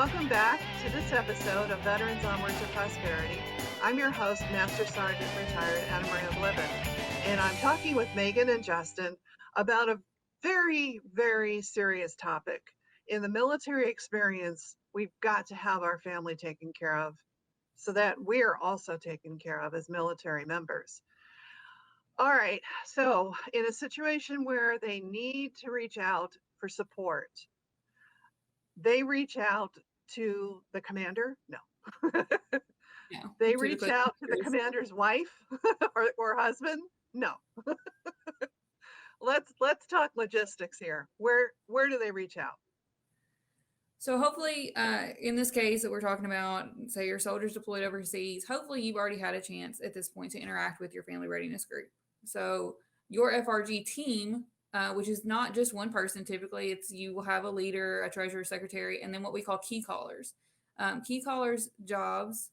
welcome back to this episode of Veterans Onward to Prosperity. I'm your host, Master Sergeant Retired Anna Maria Bliven, and I'm talking with Megan and Justin about a very, very serious topic. In the military experience, we've got to have our family taken care of so that we're also taken care of as military members. All right, so in a situation where they need to reach out for support, they reach out to the commander? No. No. They reach out to the commander's wife or husband? No. Let's talk logistics here. Where do they reach out? So hopefully, in this case that we're talking about, say your soldiers deployed overseas, hopefully you've already had a chance at this point to interact with your family readiness group. So your FRG team, which is not just one person, typically you will have a leader, a treasurer, secretary, and then what we call key callers. Key callers' jobs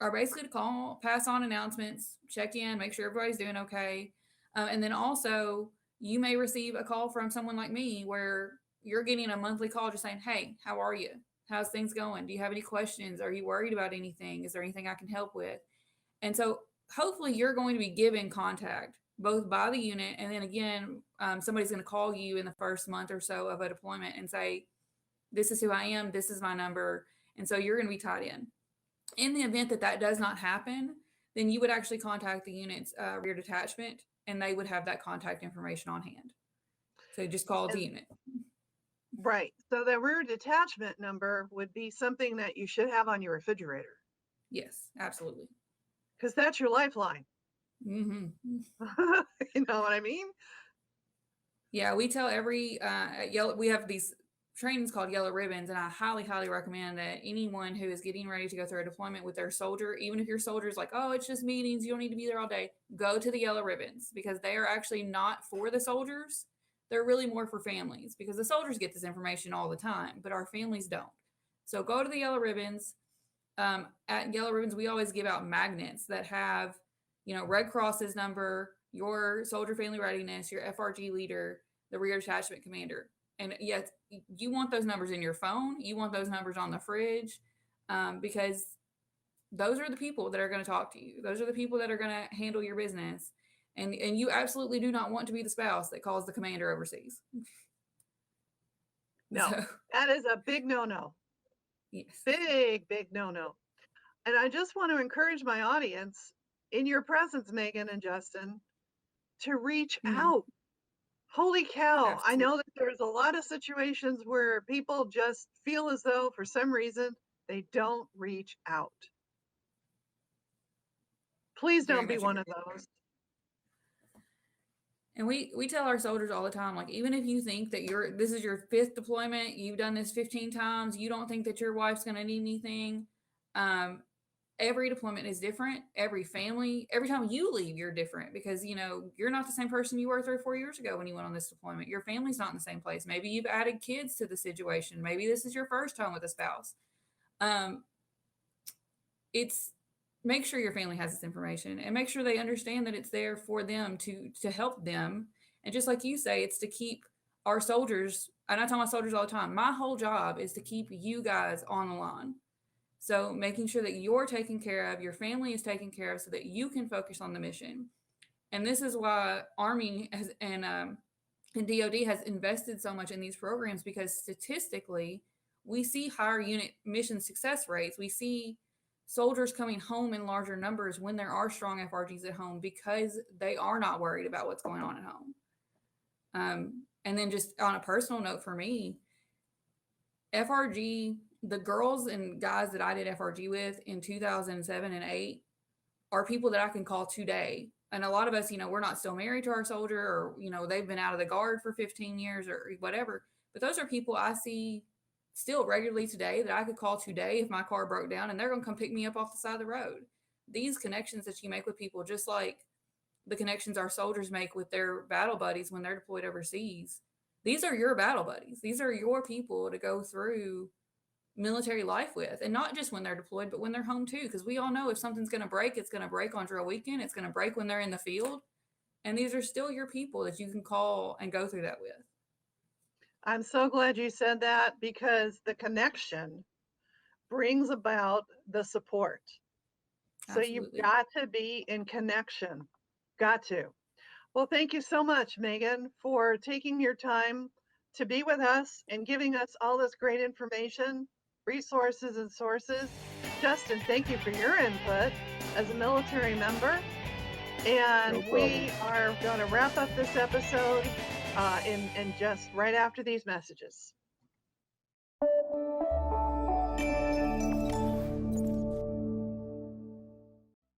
are basically to call, pass on announcements, check in, make sure everybody's doing okay. And then also you may receive a call from someone like me where you're getting a monthly call just saying, hey, how are you? How's things going? Do you have any questions? Are you worried about anything? Is there anything I can help with? And so hopefully you're going to be given contact both by the unit. And then again, somebody's going to call you in the first month or so of a deployment and say, this is who I am. This is my number. And so you're going to be tied in. In the event that that does not happen, then you would actually contact the unit's rear detachment and they would have that contact information on hand. So just call the unit. Right. So the rear detachment number would be something that you should have on your refrigerator. Yes, absolutely. Because that's your lifeline. Mm-hmm. You know what I mean? Yeah, we tell every we have these trainings called Yellow Ribbons, and I highly, highly recommend that anyone who is getting ready to go through a deployment with their soldier, even if your soldier is like, oh, it's just meetings, you don't need to be there all day, go to the Yellow Ribbons because they are actually not for the soldiers. They're really more for families because the soldiers get this information all the time, but our families don't. So go to the Yellow Ribbons. At Yellow Ribbons, we always give out magnets that have, Red Cross's number, your soldier family readiness, your FRG leader, the rear detachment commander. And yes, you want those numbers in your phone. You want those numbers on the fridge because those are the people that are going to talk to you. Those are the people that are going to handle your business. And you absolutely do not want to be the spouse that calls the commander overseas. No, so, that is a big no-no. Yes. Big no-no. And I just want to encourage my audience in your presence, Megan and Justin, to reach out. Holy cow. Absolutely. I know that there's a lot of situations where people just feel as though for some reason they don't reach out. Please don't be one of those. And we tell our soldiers all the time, like, even if you think that this is your 5th deployment, you've done this 15 times, you don't think that your wife's going to need anything. Every deployment is different. Every family, every time you leave, you're different because, you're not the same person you were 3 or 4 years ago when you went on this deployment. Your family's not in the same place. Maybe you've added kids to the situation. Maybe this is your first home with a spouse. Make sure your family has this information and make sure they understand that it's there for them to help them. And just like you say, it's to keep our soldiers, and I tell my soldiers all the time, my whole job is to keep you guys on the line. So making sure that you're taken care of, your family is taken care of so that you can focus on the mission. And this is why Army and DOD has invested so much in these programs because statistically, we see higher unit mission success rates. We see soldiers coming home in larger numbers when there are strong FRGs at home because they are not worried about what's going on at home. And then just on a personal note for me, FRG, the girls and guys that I did FRG with in 2007 and 8 are people that I can call today. And a lot of us, we're not still married to our soldier or, they've been out of the guard for 15 years or whatever. But those are people I see still regularly today that I could call today if my car broke down and they're going to come pick me up off the side of the road. These connections that you make with people, just like the connections our soldiers make with their battle buddies when they're deployed overseas, these are your battle buddies. These are your people to go through military life with, and not just when they're deployed, but when they're home too, because we all know if something's going to break, it's going to break on drill weekend. It's going to break when they're in the field. And these are still your people that you can call and go through that with. I'm so glad you said that because the connection brings about the support. So you've Absolutely. got to be in connection. Got to. Well, thank you so much, Megan, for taking your time to be with us and giving us all this great information, resources, and sources. Justin, thank you for your input as a military member. And No problem. we are going to wrap up this episode in just right after these messages.